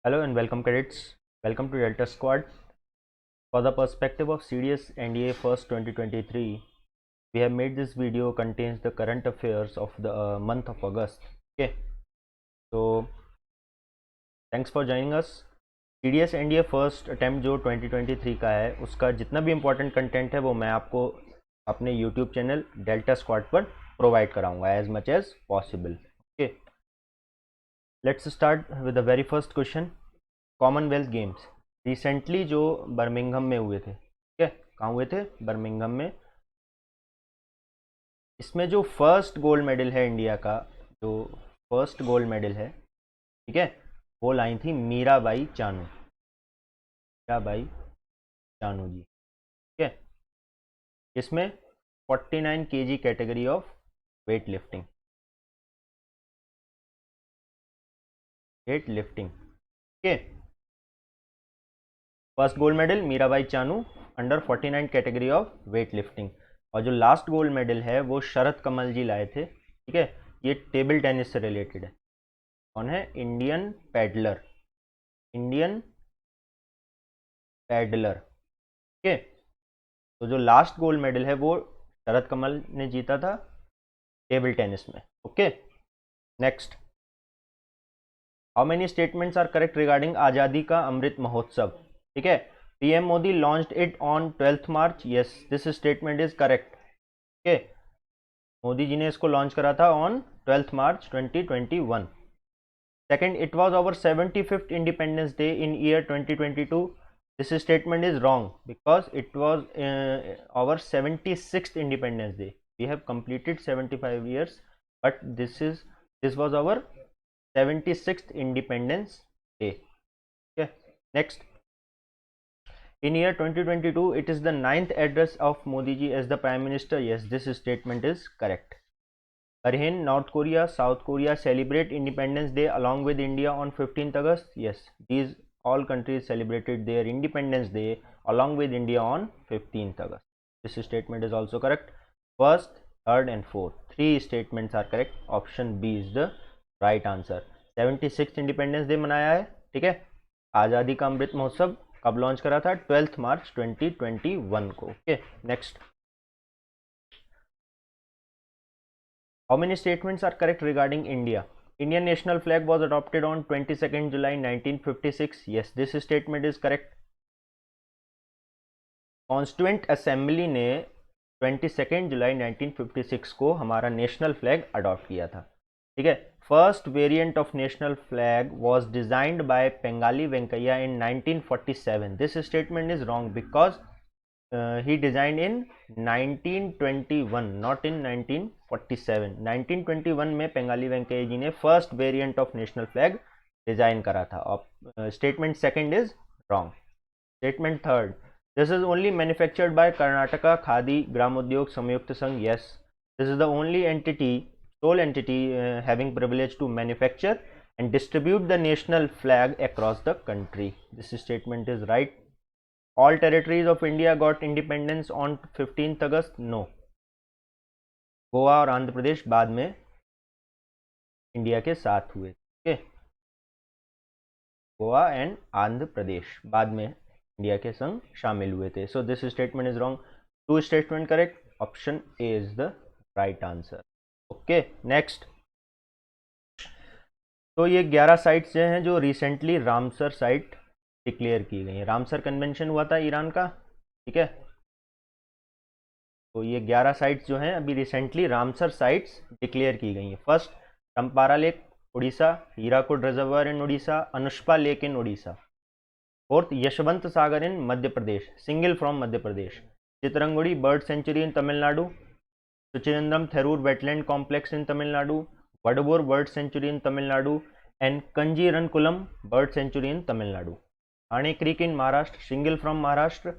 Hello and welcome cadets. Welcome to Delta Squad. For the perspective of CDS NDA First 2023, we have made this video contains the current affairs of the month of August. Okay, so thanks for joining us. CDS NDA first attempt जो 2023 का है उसका जितना भी important content है वो मैं आपको अपने YouTube चैनल डेल्टा स्क्वाड पर प्रोवाइड कराऊंगा as much as possible. Okay, let's start with the very first question. Commonwealth Games recently जो बर्मिंघम में हुए थे, ठीक है, कहाँ हुए थे? बर्मिंघम में. इसमें जो फर्स्ट गोल्ड मेडल है इंडिया का, जो फर्स्ट गोल्ड मेडल है, ठीक है, वो लाई थी मीराबाई चानू. मीराबाई चानू जी, ठीक है. इसमें 49 kg category of weight lifting. ठीक है, first gold medal Mirabai Chanu under 49 category of weight lifting. और जो लास्ट गोल्ड मेडल है वो शरद कमल जी लाए थे. ठीक है, ये टेबल टेनिस से रिलेटेड है. कौन है? Indian peddler. Indian peddler. ठीक है, तो जो लास्ट गोल्ड मेडल है वो शरद कमल ने जीता था टेबल टेनिस में. Okay, next. How many statements are correct regarding Azadi का अमृत महोत्सव? ठीक है, PM Modi launched it on 12th March. Yes, this statement is correct. Okay, Modi ji ने इसको लॉन्च करा था on 12th March 2021. Second, it was our 75th independence day in year 2022. This statement is wrong because it was our 76th independence day. We have completed 75 years, but this was our 76th Independence Day. Okay, next. In year 2022, it is the 9th address of Modi ji as the Prime Minister. Yes, this statement is correct. Bahrain, North Korea, South Korea celebrate Independence Day along with India on 15th August. Yes, these all countries celebrated their Independence Day along with India on 15th August. This statement is also correct. First, third and fourth, three statements are correct. Option B is the right answer. 76th independence day मनाया है. ठीक है, आज़ादी का अमृत महोत्सव कब launch करा था? 12th मार्च 2021 को. Okay, next. How many statements are correct regarding India? Indian national flag was adopted on 22 July 1956. Yes, this statement is correct. Constituent Assembly ने 22 जुलाई 1956 को हमारा नेशनल फ्लैग अडॉप्ट किया था. ठीक है, first variant of national flag was designed by Pingali Venkayya in 1947. This statement is wrong because he designed in 1921, not in 1947. 1921 में पेंगाली वेंकैया जी ने first variant of national flag design करा था. और statement second is wrong. Statement third, this is only manufactured by Karnataka khadi ग्रामोद्योग संयुक्त संघ. Yes, this is the only entity, sole entity having privilege to manufacture and distribute the national flag across the country. This statement is right. All territories of India got independence on 15th August. No. Goa और आंध्र प्रदेश बाद में India के साथ हुए. Okay, Goa and Andhra Pradesh बाद में India के संग शामिल हुए थे. So this statement is wrong. Two statement correct. Option A is the right answer. Okay, next. तो ये 11 साइट्स जो हैं जो रिसेंटली रामसर साइट डिक्लेयर की गई हैं. रामसर कन्वेंशन हुआ था ईरान का. ठीक है, तो ये 11 साइट्स जो हैं अभी रिसेंटली रामसर साइट्स डिक्लेयर की गई हैं. First, Tampara lake Orissa. Hirakud reservoir in Orissa. Ansupa lake in Orissa. Fourth, Yashwant Sagar in Madhya Pradesh, single from Madhya Pradesh. Chitrangudi bird sanctuary in Tamil Nadu. Suchindram Theroor wetland complex in Tamil Nadu. Vadavur bird sanctuary in Tamil Nadu and Kanjirankulam bird sanctuary in Tamil Nadu. Thane creek in Maharashtra, single from Maharashtra.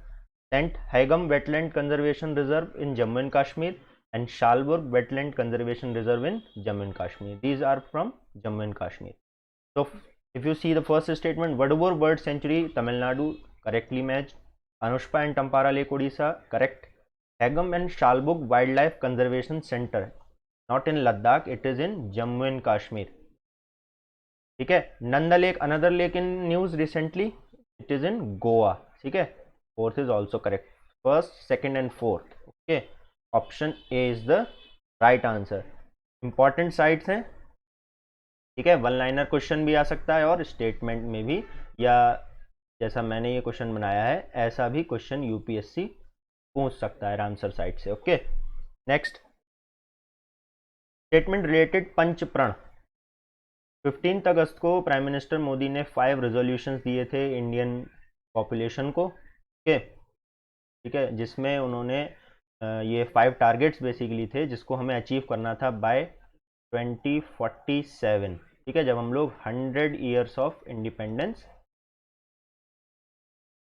Saint Hygam wetland conservation reserve in Jammu and Kashmir and Shallbugh wetland conservation reserve in Jammu and Kashmir. These are from Jammu and Kashmir. So if you see the first statement, Vaduvur Bird Sanctuary, Tamil Nadu, correctly matched. Anushpa and Tampara Lake, Odisha, correct. Hagam and Shalbug Wildlife Conservation Center, not in Ladakh, it is in Jammu and Kashmir. ठीक है। Nanda lake, another lake in news recently, it is in Goa. ठीक है, fourth is also correct, first second and fourth. Okay, option A is the right answer. Important sites हैं, ठीक है, one liner question भी आ सकता है और स्टेटमेंट में भी, या जैसा मैंने ये क्वेश्चन बनाया है ऐसा भी क्वेश्चन यूपीएससी पूछ सकता है रामसर साइट से। ओके, नेक्स्ट स्टेटमेंट रिलेटेड पंच प्रण। 15 अगस्त को प्राइम मिनिस्टर मोदी ने 5 रेजोल्यूशंस दिए थे इंडियन पॉपुलेशन को। ओके, ठीक है, जिसमें उन्होंने ये 5 टारगेट्स बेसिकली थे जिसको हमें अचीव करना था बाय 2047। ठीक है, जब हम लोग 100 ईयर्स ऑफ इंडिपेंडेंस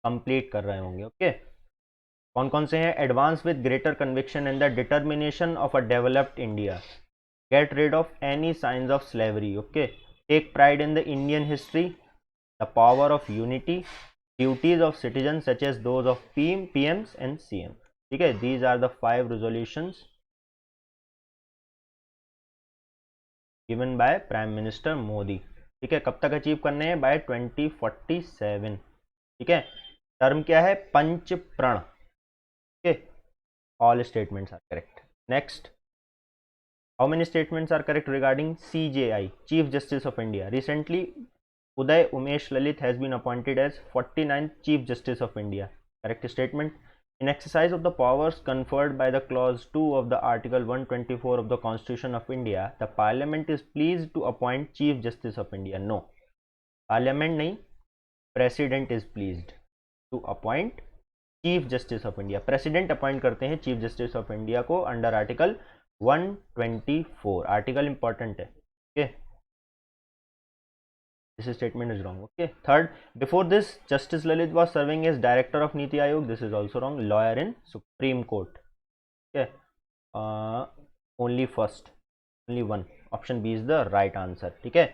कंप्लीट कर रहे होंगे। ओके, कौन कौन से हैं? Advance with greater conviction and the determination of a developed India, get rid of any signs of slavery, okay, take pride in the Indian history, the power of unity, duties of citizen such as those of PMs and CM. ठीक है, these are the 5 resolutions given by Prime Minister Modi. ठीक है, कब तक achieve करने हैं? Bye 2047। ठीक है, टर्म क्या है? Panch Pran. Okay, all statements are correct. Next, how many statements are correct regarding CJI, Chief justice of India? Recently Uday Umesh Lalit has been appointed as 49th chief justice of India. Correct statement. In exercise of the powers conferred by the clause 2 of the article 124 of the Constitution of India, the parliament is pleased to appoint chief justice of India. No, parliament नहीं, president is pleased to appoint chief justice of India. president appoint करते हैं chief justice of India को under article 124. article important है। okay, this statement is wrong. Okay, third, before this Justice Lalit was serving as director of Niti Aayog. This is also wrong. Lawyer in Supreme Court. Okay, only first, only one, option B is the right answer. ठीक है,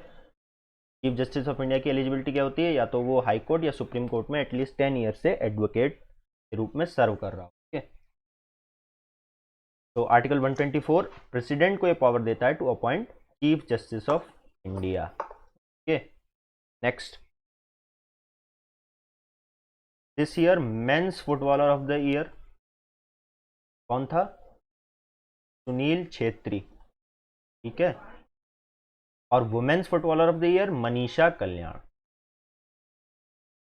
chief justice of India की eligibility क्या होती है? या तो वो high court या सुप्रीम कोर्ट में एटलीस्ट 10 ईयर से एडवोकेट के रूप में सर्व कर रहा हो। okay? तो आर्टिकल 124 प्रेसिडेंट को ये पावर देता है to appoint chief justice of India. Okay, next, this year men's footballer of the year कौन था? सुनील छेत्री। ठीक है, और women's footballer of the year Manisha Kalyan.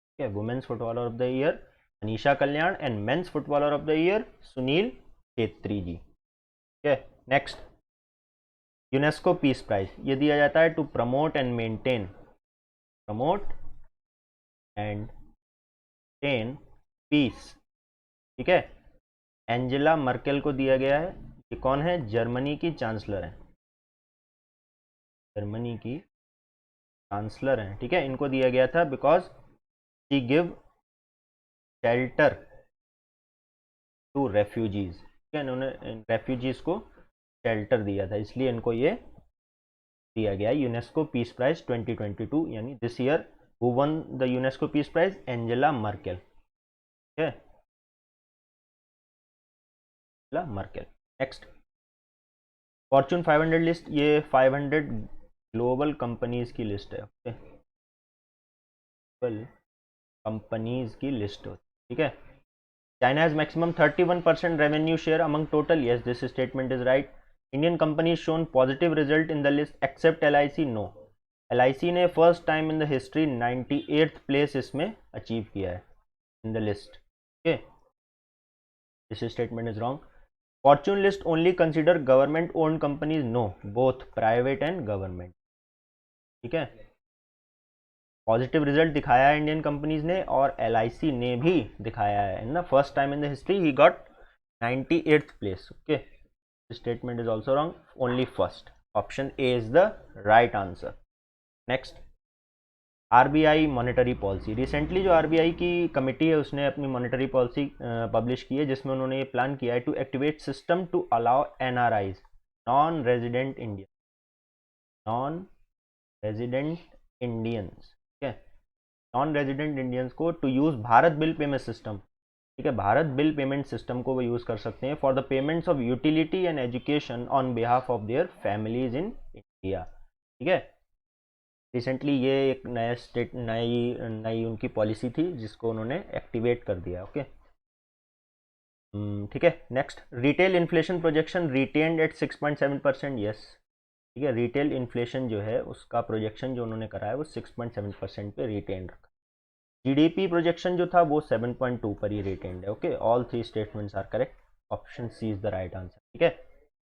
ठीक है, women's footballer of the year Manisha Kalyan and men's footballer of the year Sunil Chhetri ji. ठीक है, next, UNESCO peace prize ये दिया जाता है to promote and maintain peace. ठीक है, एंजेला मर्केल को दिया गया है। ये कौन है? जर्मनी की चांसलर है, जर्मनी की चांसलर हैं। ठीक है, इनको दिया गया था because she give shelter to refugees. ठीक है, इन्होंने रेफ्यूजीज को शेल्टर दिया था, इसलिए इनको ये दिया गया यूनेस्को पीस प्राइज 2022, यानी this year who won the UNESCO peace prize? Angela Merkel. ठीक है, मर्केल। नेक्स्ट, फॉर्चून 500 लिस्ट, ये 500 ग्लोबल कंपनीज की लिस्ट है। ओके, ग्लोबल कंपनीज की लिस्ट होती है। ठीक है, China has maximum 31% revenue share among total. Yes, this statement is right. Indian companies shown positive result in the list except LIC। No, LIC ने first time in the history 98th place इसमें achieve किया है इन the list. Okay, this statement is wrong. Fortune list only consider government owned companies. No, both private and government. ठीक है, positive result दिखाया है Indian companies ने और LIC ने भी दिखाया है ना, first time in the history he got 98th place. Okay, statement is also wrong, only first, option A is the right answer. Next, RBI monetary policy. Recently जो RBI की committee है उसने अपनी मॉनेटरी पॉलिसी पब्लिश की है जिसमें उन्होंने ये प्लान किया है to activate system to allow NRIs, non resident Indians, ठीक है, नॉन रेजिडेंट इंडियंस को to use Bharat bill payment system. ठीक है, भारत बिल पेमेंट सिस्टम को वो यूज़ कर सकते हैं for the payments of utility and education on behalf of their families in India. ठीक है, रिसेंटली ये एक नई उनकी पॉलिसी थी जिसको उन्होंने एक्टिवेट कर दिया। ओके, ठीक है। Next, retail inflation projection retained at 6.7%। Yes, ठीक है, रिटेल इन्फ्लेशन जो है उसका प्रोजेक्शन जो उन्होंने करा है वो 6.7% पे रिटेन रखा। जीडीपी प्रोजेक्शन जो था वो 7.2 पर ही रिटेन्ड है। Okay, all three statements are correct, option C is the right answer. ठीक है,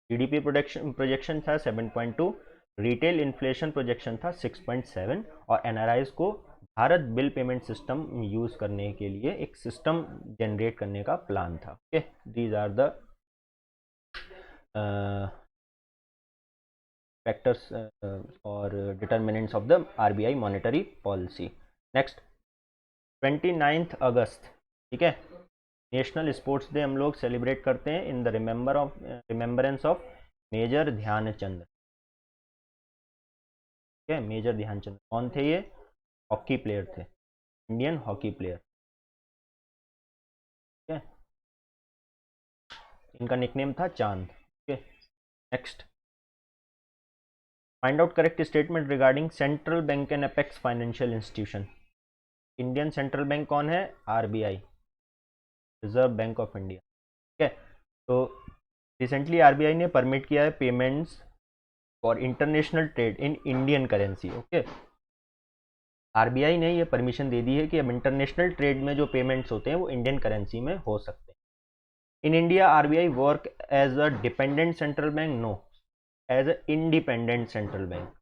जीडीपी प्रोजेक्शन था 7.2, रिटेल इन्फ्लेशन प्रोजेक्शन था 6.7, और एनआरआईज को Bharat bill payment system use करने के लिए एक सिस्टम जनरेट करने का प्लान था। Okay, these are the factors और determinants of the RBI monetary policy. Next, 29 अगस्त, ठीक है, नेशनल स्पोर्ट्स डे हम लोग सेलिब्रेट करते हैं in the remembrance of major Dhyan Chand. ठीक है, मेजर ध्यानचंद कौन थे? ये हॉकी प्लेयर थे, इंडियन हॉकी प्लेयर। ठीक है, इनका निकनेम था चांद। ठीक है, next, find out correct statement regarding central bank and apex financial institution. Indian central bank कौन है? RBI, Reserve Bank of India. ठीक है, तो रिसेंटली आरबीआई ने परमिट किया है payments for international trade in Indian currency. Okay, RBI ने ये परमिशन दे दी है कि अब इंटरनेशनल ट्रेड में जो पेमेंट्स होते हैं वो इंडियन करेंसी में हो सकते हैं। In India RBI work as a dependent central bank? No, as a independent central bank.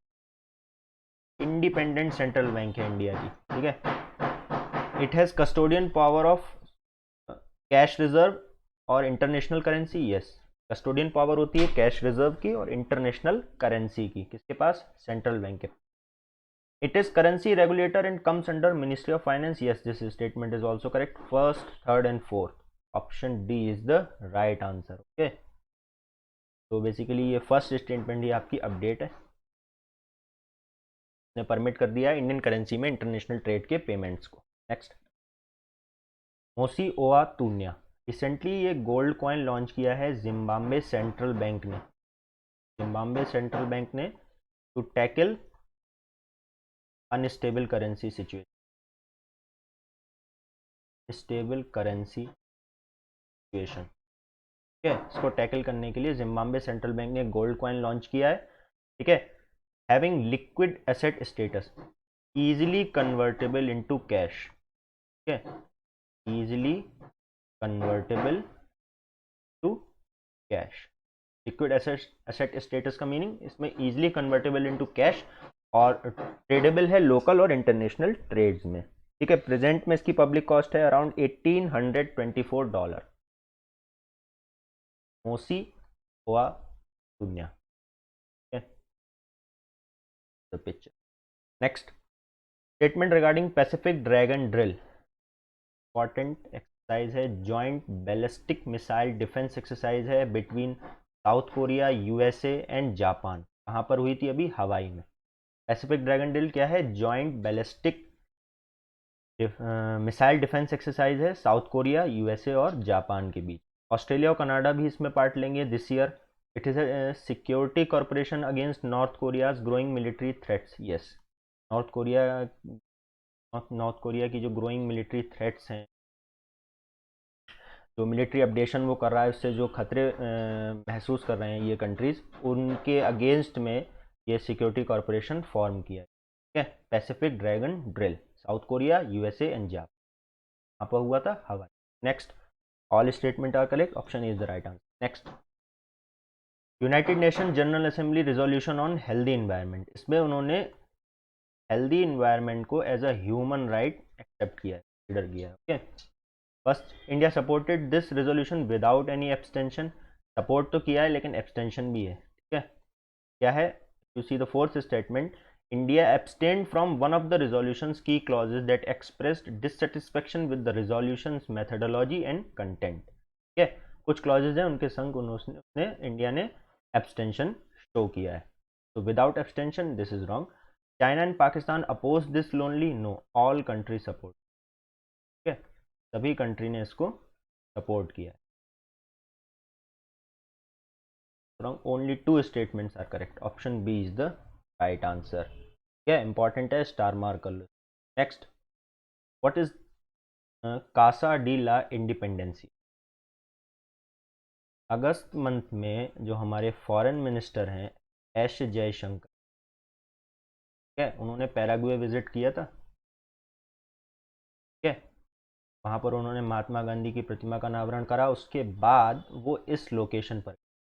Independent central bank है इंडिया की। ठीक है, it has custodian power of cash reserve और international currency. Yes, custodian power होती है cash reserve की और international currency की। किसके पास? सेंट्रल बैंक के। It is currency regulator and comes under Ministry of Finance. Yes, this statement is also correct. First, third and fourth. Option D is the right answer. Okay. तो basically ये first statement ही आपकी update है, ने permit कर दिया Indian currency में international trade के पेमेंट्स को। Next, Mosi oa Tunya, recently ये गोल्ड कॉइन लॉन्च किया है जिम्बाब्वे सेंट्रल बैंक ने। जिम्बाब्वे सेंट्रल बैंक ने to tackle unstable currency situation, stable currency situation. ठीक है, इसको टैकल करने के लिए जिम्बाब्वे सेंट्रल बैंक ने गोल्ड कॉइन लॉन्च किया है। ठीक है, having liquid asset status, easily convertible into cash. ठीक है, easily convertible to cash. Liquid asset status का मीनिंग इसमें इजीली कन्वर्टेबल इनटू कैश, और ट्रेडेबल है लोकल और इंटरनेशनल ट्रेड्स में। ठीक है, प्रेजेंट में इसकी पब्लिक कॉस्ट है अराउंड $1824। मोसी ओआ दुनिया। the picture. Next, statement regarding Pacific Dragon drill. Important exercise है, joint ballistic missile defense exercise है between south Korea, USA and Japan. कहाँ पर हुई थी? अभी हवाई में। पैसिफिक ड्रैगन ड्रिल क्या है? Joint ballistic missile defence exercise है साउथ कोरिया, यूएसए और जापान के बीच। ऑस्ट्रेलिया और कनाडा भी इसमें पार्ट लेंगे this year. It is a security corporation against north Korea's growing military threats. Yes, north Korea की जो ग्रोइंग मिलिट्री थ्रेट्स हैं, जो मिलिट्री अपडेशन वो कर रहा है, उससे जो खतरे महसूस कर रहे हैं ये कंट्रीज़, उनके अगेंस्ट में ये सिक्योरिटी कॉरपोरेशन फॉर्म किया है। ठीक है, Pacific Dragon drill, South Korea, USA and Japan. यहाँ पर हुआ था Hawaii. Next, all statement are correct, option is the right answer. Next, United Nation General Assembly resolution on healthy environment, इसमें उन्होंने हेल्दी इन्वायरमेंट को as a human right accept किया है, consider किया है। Okay, first, India supported this resolution without any abstention. Support तो किया है लेकिन एब्सटेंशन भी है। ठीक है, क्या है? You see the fourth statement, India abstained from one of the resolution's key clauses that expressed dissatisfaction with the resolution's methodology and content. ठीक है, कुछ क्लॉजेज हैं उनके संग उन्होंने इंडिया ने एब्सटेंशन शो किया है। तो without abstention this is wrong. China and Pakistan oppose this lonely? No, all country support. ठीक है, सभी कंट्री ने इसको सपोर्ट किया है। Wrong, only two statements are correct. Option B is the right answer. क्या इंपॉर्टेंट है, स्टार मार्क कर लो। Next, what is Casa de la Independencia. अगस्त मंथ में जो हमारे फॉरेन मिनिस्टर हैं एस जयशंकर, ठीक है, उन्होंने पैराग्वे विजिट किया था, ठीक है, वहाँ पर उन्होंने महात्मा गांधी की प्रतिमा का अनावरण करा, उसके बाद वो इस लोकेशन पर,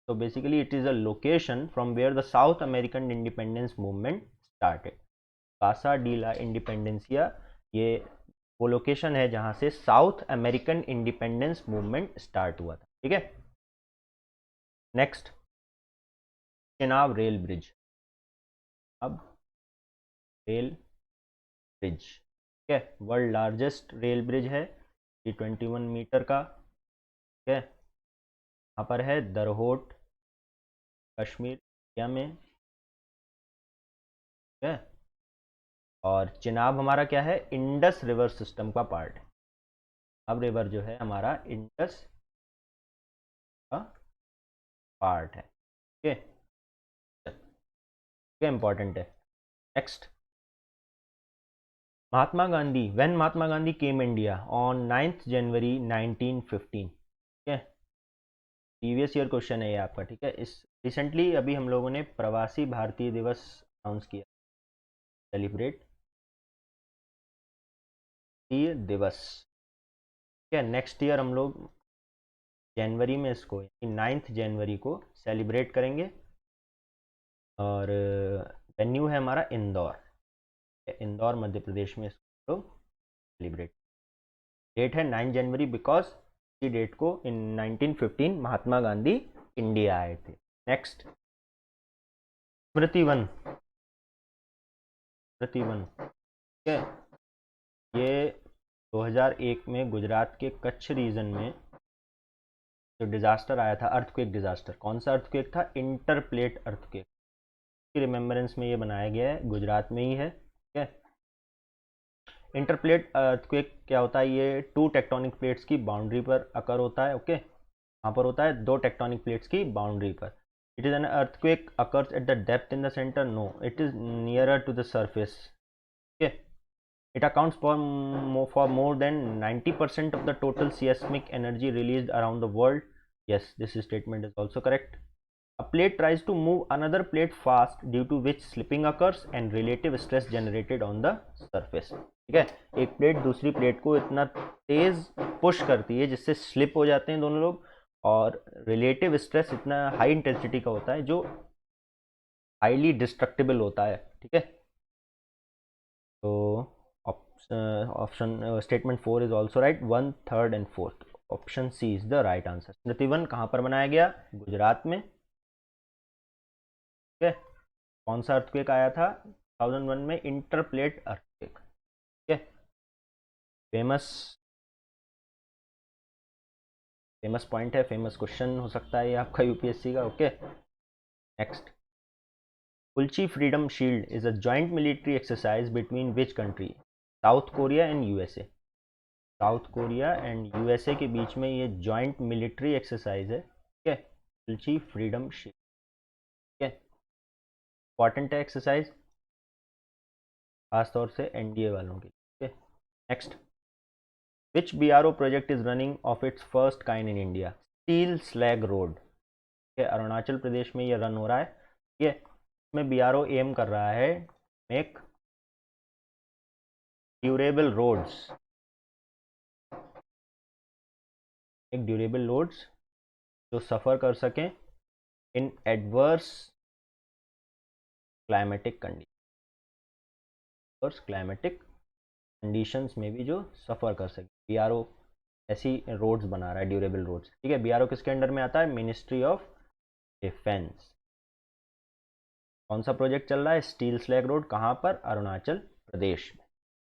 तो basically it is a location from where the South American independence movement started. Casa de la Independencia, ये वो लोकेशन है जहाँ से South American independence movement start हुआ था, ठीक है। Next, Chenab rail bridge. अब रेल ब्रिज, ठीक है, वर्ल्ड लार्जेस्ट रेल ब्रिज है, 21 मीटर का, ठीक है, यहाँ पर है दरहोट, कश्मीर इंडिया में, ठीक है। और चिनाब हमारा क्या है, इंडस रिवर सिस्टम का पार्ट है। अब रिवर जो है हमारा इंडस का पार्ट है, ठीक है, क्या इंपॉर्टेंट है। Next, Mahatma Gandhi, when Mahatma Gandhi came India on 9 जनवरी 1915, ठीक है, प्रीवियस ईयर क्वेश्चन है ये आपका, ठीक है। इस रिसेंटली अभी हम लोगों ने प्रवासी भारतीय दिवस अनाउंस किया, सेलिब्रेट दिवस, ठीक है। नेक्स्ट ईयर हम लोग जनवरी में इसको, 9 जनवरी को सेलिब्रेट करेंगे, और वेन्यू है हमारा इंदौर, इंदौर मध्य प्रदेश में इसको सेलिब्रेट। डेट है 9 जनवरी बिकॉज इसी डेट को इन 1915 महात्मा गांधी इंडिया आए थे। नेक्स्ट, स्मृति वन, स्मृति वन, ठीक है, ये 2001 में गुजरात के कच्छ रीजन में जो डिजास्टर आया था, अर्थक्वेक डिजास्टर, कौन सा अर्थक्वेक था, इंटरप्लेट अर्थक्वेक, की रिमेम्बरेंस में ये बनाया गया है, गुजरात में ही है, ठीक है। इंटरप्लेट अर्थक्वेक क्या होता है, ये 2 टेक्टोनिक प्लेट्स की बाउंड्री पर अकर होता है, ओके, यहाँ पर होता है 2 टेक्टोनिक प्लेट्स की बाउंड्री पर। It is an earthquake occurs at the depth in the centre, no it is nearer to the surface, okay. It accounts for more than 90% of the total seismic energy released around the world, yes this statement is also correct. A plate tries to move another plate fast due to which slipping occurs and relative stress generated on the surface, ठीक है, एक plate दूसरी plate को इतना तेज push करती है जिससे slip हो जाते हैं दोनों लोग, और रिलेटिव स्ट्रेस इतना हाई इंटेंसिटी का होता है जो हाईली डिस्ट्रक्टिबल होता है, ठीक है। तो option statement 4 is also right, 1, 3 and 4, option C is the right answer. Smriti Van कहाँ पर बनाया गया, गुजरात में, ठीक है। कौन सा अर्थक्वेक आया था 2001 में, इंटरप्लेट अर्थक्वेक, ठीक है। फेमस फेमस पॉइंट है, फेमस क्वेश्चन हो सकता है ये आपका यूपीएससी का, okay. Next, Ulchi freedom shield is a joint military exercise between which country, South Korea and USA. South Korea and USA के बीच में ये जॉइंट मिलिट्री एक्सरसाइज है, ठीक है, कुल्ची फ्रीडम शील्ड, ठीक है, इंपॉर्टेंट है एक्सरसाइज, खासतौर से एनडीए वालों के, ठीक है। Next, Which BRO project is running of its first kind in India? Steel Slag Road, ये अरुणाचल प्रदेश में ये रन हो रहा है, ये इसमें BRO एम कर रहा है मेक ड्यूरेबल रोड्स, एक ड्यूरेबल रोड्स जो सफ़र कर सकें in adverse climatic condition, adverse climatic conditions में भी जो सफ़र कर सके, BRO ऐसी रोड्स बना रहा है, ड्यूरेबल रोड्स, ठीक है। BRO किसके अंडर में आता है, मिनिस्ट्री ऑफ डिफेंस। कौन सा प्रोजेक्ट चल रहा है, स्टील स्लैग रोड, कहाँ पर, अरुणाचल प्रदेश में,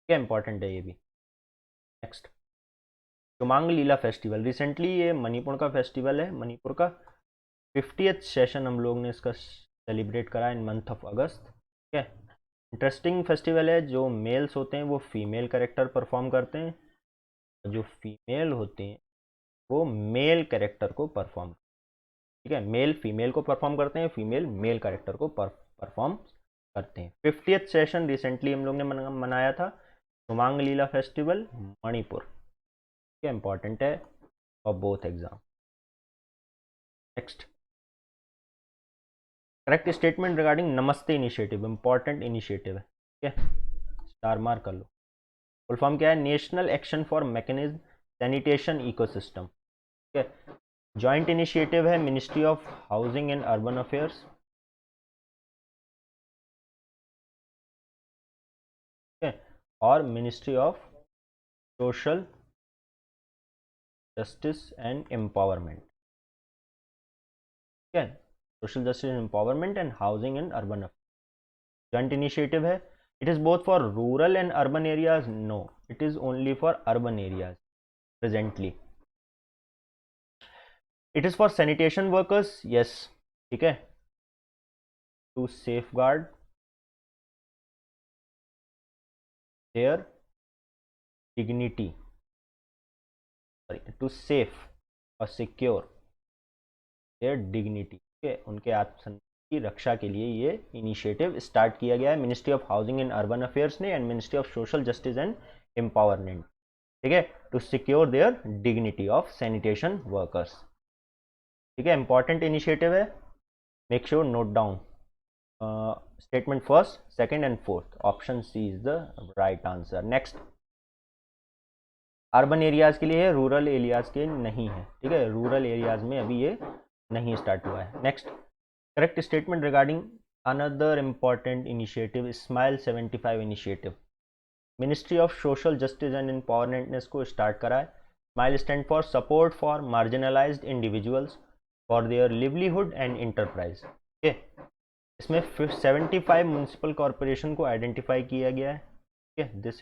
क्या इंपॉर्टेंट है ये भी। नेक्स्ट, चुमांग लीला फेस्टिवल, रिसेंटली ये मणिपुर का फेस्टिवल है, मणिपुर का 50th सेशन हम लोग ने इसका सेलिब्रेट करा इन मंथ ऑफ अगस्त, ठीक है। इंटरेस्टिंग फेस्टिवल है, जो मेल्स होते हैं वो फीमेल कैरेक्टर परफॉर्म करते हैं, जो फीमेल होते हैं वो मेल कैरेक्टर को परफॉर्म, ठीक है, मेल फीमेल को परफॉर्म करते हैं, फीमेल मेल कैरेक्टर को परफॉर्म करते हैं। 50th सेशन रिसेंटली हम लोग ने मनाया था, उमांग लीला फेस्टिवल मणिपुर, क्या इंपॉर्टेंट है और both exam. Next, correct statement regarding नमस्ते इनिशिएटिव, इंपॉर्टेंट इनिशिएटिव है, ठीक है, स्टार मार्क कर लो। फुल फॉर्म क्या है? National action for mechanism sanitation ecosystem, ठीक है। जॉइंट इनिशिएटिव है ministry of housing and urban affairs, ठीक है, और ministry of social justice and empowerment, ठीक है, social justice and empowerment and housing and urban affairs. Joint initiative है। It is both for rural and urban areas? No, it is only for urban areas presently. It is for sanitation workers? Yes, ठीक है, to safeguard there dignity, to safe और secure their dignity, ठीक है, उनके आत्मसम्मान की रक्षा के लिए ये इनिशिएटिव स्टार्ट किया गया है ministry of housing and urban affairs ने and ministry of social justice and empowerment, ठीक है, to secure their dignity of sanitation workers, ठीक है, इंपॉर्टेंट इनिशिएटिव है, make sure note down. Statement first, second and fourth, option C is the right answer. Next, urban areas के लिए है, rural areas के नहीं है, ठीक है, रूरल एरियाज में अभी ये नहीं स्टार्ट हुआ है। Next, correct statement regarding another important initiative, smile 75 initiative, ministry of social justice and empowerment ने इसको स्टार्ट करा है। Smile stand for support for marginalised individuals for their livelihood and enterprise, okay. इसमें 75 म्यूनसिपल कॉरपोरेशन को identify किया गया है, ठीक है, this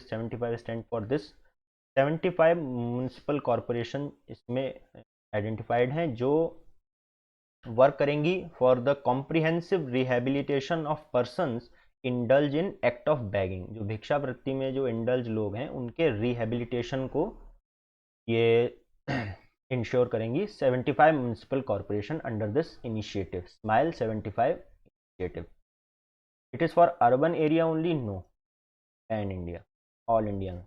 75 stand for this 75 municipal corporation इसमें आइडेंटिफाइड हैं जो वर्क करेंगी for the comprehensive rehabilitation of persons indulge in act of bagging, जो भिक्षावृत्ति में जो इंडल्ज लोग हैं उनके रिहेबिलिटेशन को ये इंश्योर करेंगी 75 municipal corporation under this initiative, smile 75 initiative. It is for urban area only? No, pan India, all India में,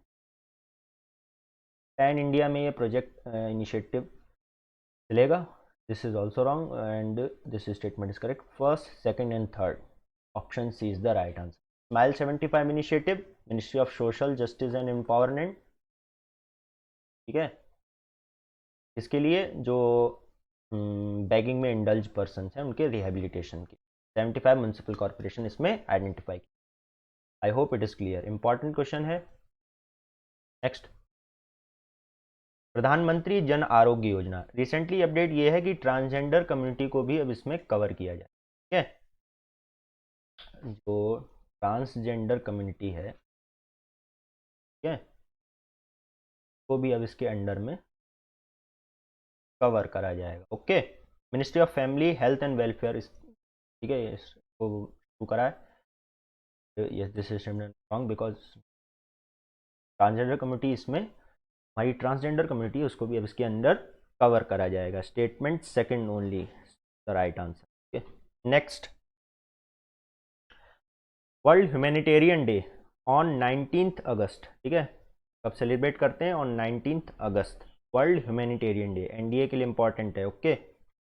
पैन इंडिया में ये प्रोजेक्ट इनिशिएटिव चलेगा। This is also wrong and this statement is correct. First, second and third, option C is the right answer. Smile 75 initiative, ministry of social justice and empowerment, ठीक है, इसके लिए जो bagging में indulge person हैं उनके rehabilitation की 75 municipal corporation इसमें identify. I hope it is clear, important question है। नेक्स्ट, प्रधानमंत्री जन आरोग्य योजना, रिसेंटली अपडेट ये है कि ट्रांसजेंडर कम्युनिटी को भी अब इसमें कवर किया जाए, ठीक है, जो ट्रांसजेंडर कम्युनिटी है, ठीक है, को भी अब इसके अंडर में कवर करा जाएगा, okay. Ministry of family health and welfare, ठीक है, इसको शुरू करा है। Yes, this is wrong because transgender community इसमें, हमारी ट्रांसजेंडर कम्युनिटी उसको भी अब इसके अंडर कवर करा जाएगा। Statement second only the right answer, ठीक है। Next, world humanitarian day on 19th August, ठीक है, कब सेलिब्रेट करते हैं? On 19th August, world humanitarian day, NDA के लिए इंपॉर्टेंट है, okay.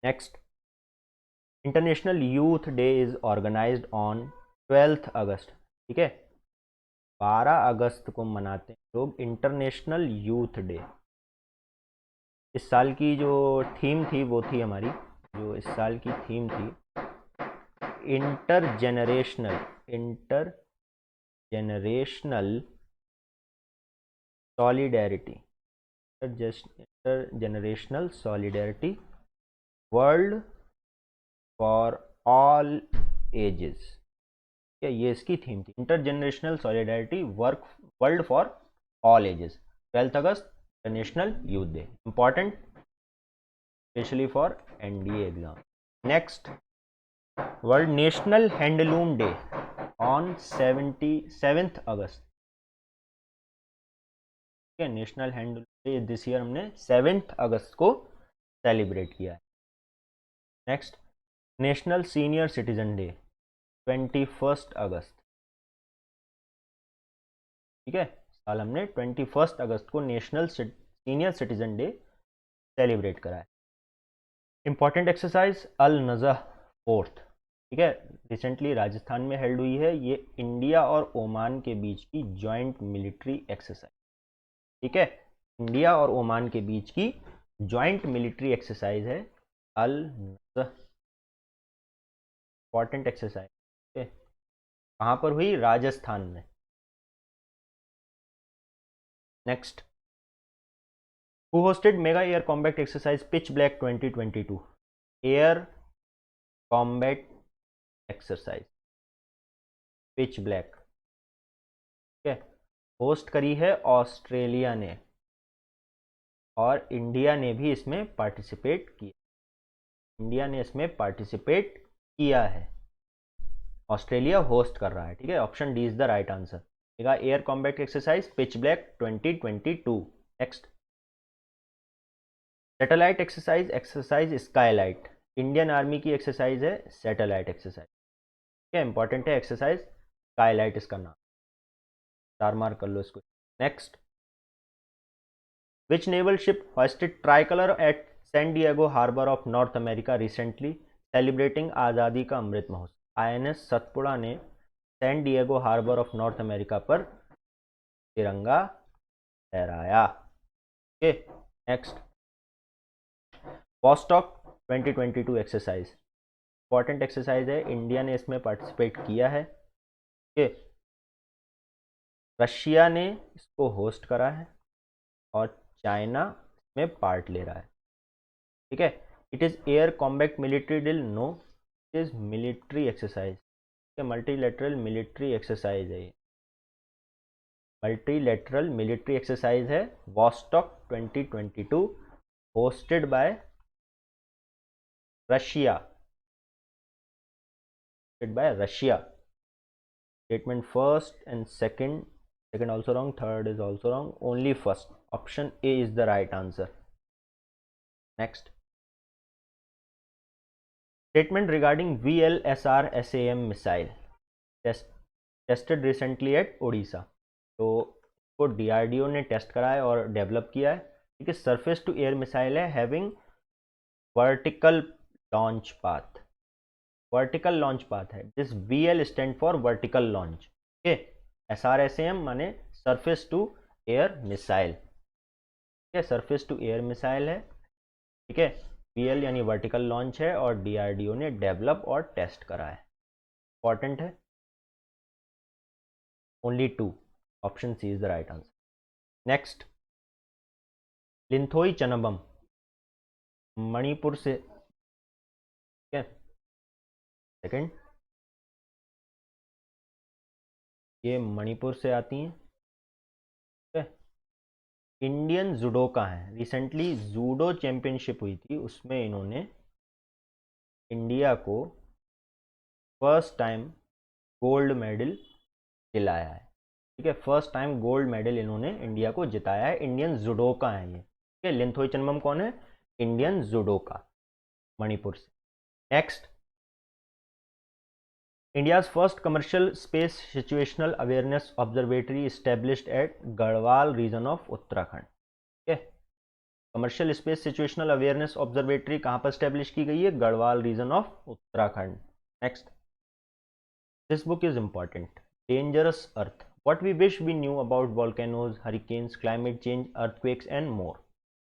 Next, international youth day is organised on 12th August, ठीक है, 12 अगस्त को मनाते हैं लोग इंटरनेशनल यूथ डे। इस साल की जो थीम थी वो थी हमारी, जो इस साल की थीम थी inter generational solidarity, inter generational solidarity, world for all ages, क्या ये इसकी थीम थी, inter generational solidarity world for all ages, 12th August international youth day, important specially for NDA exam. Next, world national handloom day on 7th अगस्त, ठीक है, national handloom day this year हमने 7th अगस्त को celebrate किया है। Next, national senior citizen day 21 अगस्त, ठीक है। साल हमने 21 अगस्त को national senior citizen day celebrate करा है। इंपॉर्टेंट एक्सरसाइज अल नज़ह फोर्थ, ठीक है, रिसेंटली राजस्थान में हेल्ड हुई है। ये इंडिया और ओमान के बीच की जॉइंट मिलिट्री एक्सरसाइज, ठीक है, इंडिया और ओमान के बीच की जॉइंट मिलिट्री एक्सरसाइज है अल नज़ह, इंपॉर्टेंट एक्सरसाइज, ठीक है। कहाँ पर हुई? राजस्थान में। Next, who hosted mega air combat exercise pitch black 2022? Air combat exercise pitch black, ठीक है, होस्ट करी है ऑस्ट्रेलिया ने, और इंडिया ने भी इसमें पार्टिसिपेट किया, इंडिया ने इसमें पार्टिसिपेट किया है, ऑस्ट्रेलिया होस्ट कर रहा है, ठीक है। Option D is the right answer. Air combat exercise pitch black 2022। Next, satellite exercise exercise Skylight, Indian army की एक्सरसाइज है सैटेलाइट एक्सरसाइज, ठीक है, इंपॉर्टेंट है एक्सरसाइज, स्काईलाइट इसका नाम, स्टार मार्क कर लो इसको। Next, which naval ship hosted tricolour at San Diego harbour of North America recently celebrating Azadi का अमृत महोत्सव? आईएनएस सतपुड़ा ने San Diego harbour of North America पर तिरंगा लहराया, okay. Next, Vostok 2022 exercise, important exercise है, इंडिया ने इसमें पार्टिसिपेट किया है, ओके। रशिया ने इसको होस्ट करा है और चाइना में पार्ट ले रहा है, ठीक है। It is air combat military drill? No, it is military exercise, multilateral military exercise है ये, मल्टीलेटरल मिलिट्री एक्सरसाइज है। Vostok 2022 hosted by Russia, statement first and second also wrong, third is also wrong, only first, option A is the right answer. Next, statement regarding VLSR SAM missile tested recently at Odisha, तो इसको DRDO ने test करा है और develop किया है, ठीक है। सरफेस टू एयर मिसाइल है, having vertical launch path, vertical launch path है, this VL stand for vertical launch, ठीक है। SRSAM माने सरफेस टू एयर मिसाइल, ठीक है, सरफेस टू एयर मिसाइल है, ठीक है। VL यानी वर्टिकल लॉन्च है और DRDO ने डेवलप और टेस्ट करा है, इंपॉर्टेंट है। Only 2, option C is the right answer. Next, Linthoi Chanambam Manipur से, ठीक है, सेकंड, ये मणिपुर से आती हैं, ठीक है। इंडियन जुडोका है, रिसेंटली जूडो चैंपियनशिप हुई थी, उसमें इन्होंने इंडिया को फर्स्ट टाइम गोल्ड मेडल दिलाया है, ठीक है, फर्स्ट टाइम गोल्ड मेडल इन्होंने इंडिया को जिताया है। इंडियन जुडोका है ये, ठीक है। लिंथोई चनबम कौन है? इंडियन जुडोका, मणिपुर से। Next, India's first commercial space situational awareness observatory established at Garhwal region of Uttarakhand, ठीक है। Commercial space situational awareness observatory कहाँ पर स्टैब्लिश की गई है? Garhwal region of Uttarakhand. Next, this book is important, dangerous earth, what we wish we knew about volcanoes, hurricanes, climate change, earthquakes and more,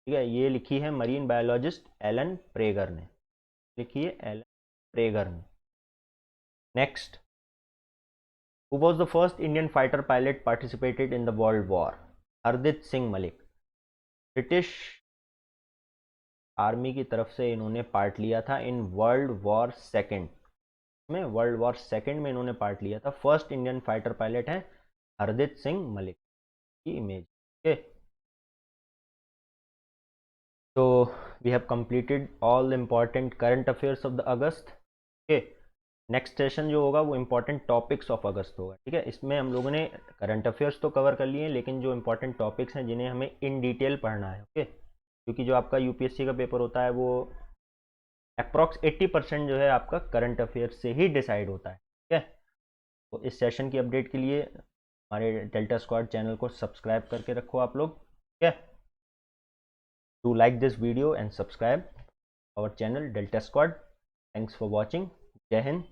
ठीक है। ये लिखी है मरीन बायोलॉजिस्ट एलन प्रेगर ने, लिखी है एलन प्रेगर ने। Next, who was the first Indian fighter pilot participated in the World War? Hardeep Singh Malik, British army की तरफ से इन्होंने पार्ट लिया था इन वर्ल्ड वॉर सेकेंड में, वर्ल्ड वॉर सेकेंड में इन्होंने पार्ट लिया था। फर्स्ट इंडियन फाइटर पायलट है हरदीप सिंह मलिक की इमेज, ओके। तो we have completed all the important current affairs of the August, okay. Next session जो होगा वो इंपॉर्टेंट टॉपिक्स ऑफ अगस्त होगा, ठीक है। इसमें हम लोगों ने करंट अफेयर्स तो कवर कर लिए हैं, लेकिन जो इंपॉर्टेंट टॉपिक्स हैं जिन्हें हमें इन डिटेल पढ़ना है, ओके। क्योंकि जो आपका यूपीएससी का पेपर होता है वो अप्रॉक्स 80% जो है आपका करंट अफेयर्स से ही डिसाइड होता है, ठीक है, तो इस सेशन की अपडेट के लिए हमारे डेल्टा स्क्वाड चैनल को सब्सक्राइब करके रखो आप लोग। ठीक है, do like this video and subscribe our channel Delta Squad. Thanks for watching. Jai Hind.